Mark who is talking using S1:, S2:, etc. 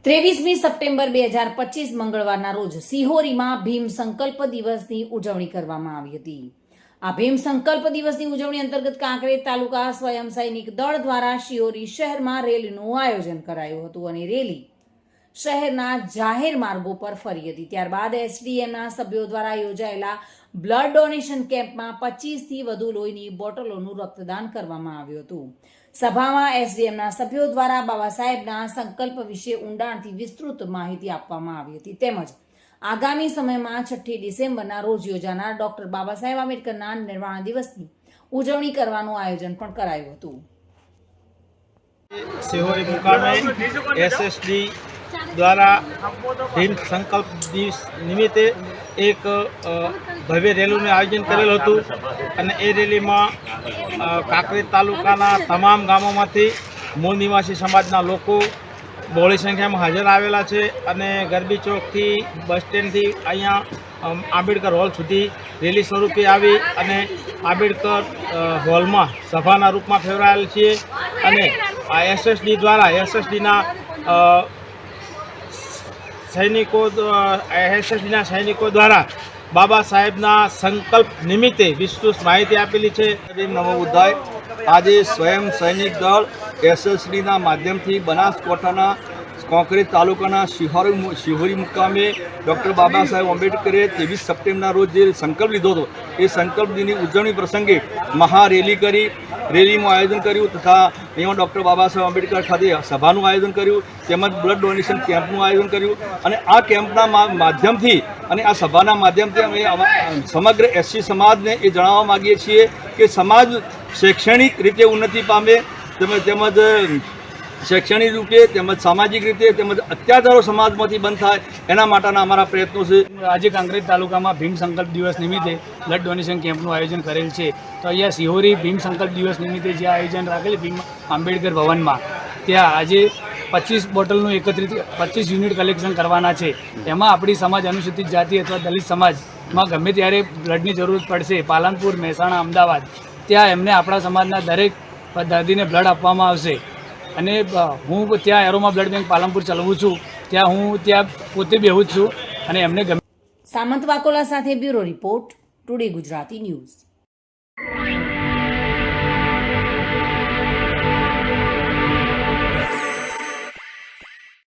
S1: 23મી September 2025 મંગળવારના રોજ સિહોરીમાં ભીમ સંકલ્પ દિવસની ઉજવણી કરવામાં આવી હતી। આ ભીમ સંકલ્પ દિવસની ઉજવણી અંતર્ગત કાંકરેજ તાલુકા સ્વયં સૈનિક દળ દ્વારા શિહોરી શહેરમાં રેલીનું આયોજન કરાયું હતું અને રેલી શહેરના જાહેર માર્ગો પર ફરી હતી। ત્યારબાદ એસડીએમના સભ્યો દ્વારા યોજાયેલા બ્લડ ડોનેશન કેમ્પમાં 25થી વધુ લોહીની બોટલોનું રક્તદાન કરવામાં આવ્યું હતું। સભામાં એસડીએમના સભ્યો દ્વારા બાબા સાહેબના સંકલ્પ વિશે ઊંડાણથી વિસ્તૃત માહિતી આપવામાં આવી હતી તેમજ આગામી સમયમાં 6 ડિસેમ્બરના રોજ યોજાનાર ડોક્ટર બાબા સાહેબ આંબેડકરના નિર્વાણ દિવસની ઉજવણી કરવાનું આયોજન પણ કરાયું હતું।
S2: સિહોરી મુકામે એસએસડી દ્વારા ભીમ સંકલ્પ દિવસ નિમિત્તે એક ભવ્ય રેલીનું આયોજન કરેલું હતું અને એ રેલીમાં કાંકરેજ તાલુકાના તમામ ગામોમાંથી મૂળ નિવાસી સમાજના લોકો બહોળી સંખ્યામાં હાજર આવેલા છે અને ગરબી ચોકથી બસ સ્ટેન્ડથી અહીંયા આંબેડકર હોલ સુધી રેલી સ્વરૂપે આવી અને આંબેડકર હોલમાં સભાના રૂપમાં ફેરવાયેલ છીએ અને આ એસએસડી દ્વારા એસએસડીના સૈનિકો દ્વારા બાબા સાહેબના સંકલ્પ નિમિત્તે વિસ્તૃત માહિતી આપેલી છે।
S3: નમો બુદ્ધાય। આજે સ્વયં સૈનિક દળ એસએસડીના માધ્યમથી બનાસકાંઠાના કાંકરેજ તાલુકાના શિહોરી મુકામે ડૉક્ટર બાબા સાહેબ આંબેડકરે 23 સપ્ટેમ્બરના રોજ જે સંકલ્પ લીધો હતો એ સંકલ્પ દિનની ઉજવણી પ્રસંગે મહારેલી કરી રેલીનું આયોજન કર્યું તથા અહીંયા ડૉક્ટર બાબા સાહેબ આંબેડકર ખાતે સભાનું આયોજન કર્યું તેમજ બ્લડ ડોનેશન કેમ્પનું આયોજન કર્યું અને આ કેમ્પના માધ્યમથી અને આ સભાના માધ્યમથી અમે સમગ્ર એસસી સમાજને એ જણાવવા માગીએ છીએ કે સમાજ શૈક્ષણિક રીતે ઉન્નતિ પામે તેમજ શૈક્ષણિક રૂપે તેમજ સામાજિક રીતે તેમજ અત્યાચારો સમાજમાંથી બંધ થાય એના માટેના અમારા પ્રયત્નો છે।
S4: આજે કાંકરેજ તાલુકામાં ભીમ સંકલ્પ દિવસ નિમિત્તે બ્લડ ડોનેશન કેમ્પનું આયોજન કરેલ છે। તો અહીંયા સિહોરી ભીમ સંકલ્પ દિવસ નિમિત્તે જે આયોજન રાખેલ ભીમ આંબેડકર ભવનમાં ત્યાં આજે 25 બોટલનું 25 યુનિટ કલેક્શન કરવાના છે। એમાં આપણી સમાજ અનુસૂચિત જાતિ અથવા દલિત સમાજમાં ગમે ત્યારે બ્લડની જરૂરત પડશે પાલનપુર મહેસાણા અમદાવાદ ત્યાં એમને આપણા સમાજના દરેક દર્દીને બ્લડ આપવામાં આવશે અને હું ત્યાં એરોમા બ્લડ બેંક પાલનપુર ચલાવું છું ત્યાં હું ત્યાં પોતે બેહું છું અને એમને
S1: સામંત વાકોલા સાથે bureau report today Gujarati news.